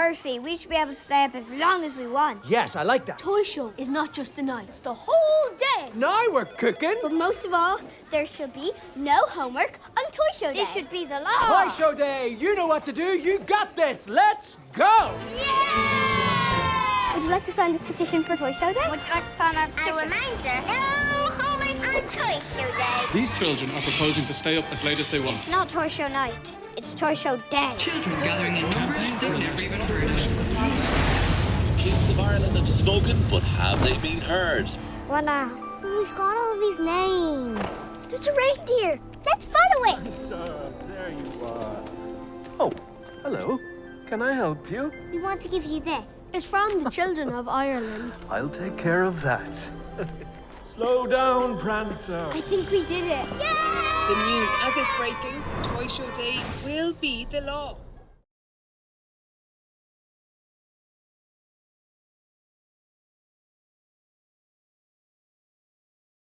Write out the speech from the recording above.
Percy, we should be able to stay up as long as we want. Yes, I like that. Toy show is not just the night, it's the whole day. Now we're cooking. But most of all, there should be no homework on Toy Show Day. This should be the law. Toy show day. You know what to do. You got this. Let's go. Yeah! Would you like to sign this petition for Toy Show Day? Would you like to sign up to A reminder, no homework on Toy Show Day. These children are proposing to stay up as late as they want. It's not Toy Show night. It's Toy Show Day. Children gathering in numbers they were never even heard. Kids of Ireland have spoken, but have they been heard? What now? We've got all these names. There's a reindeer. Let's follow it. So, there you are. Oh, hello. Can I help you? We want to give you this. It's from the children of Ireland. I'll take care of that. Slow down, Prancer. I think we did it. The news as it's breaking, Toy Show Day will be the law.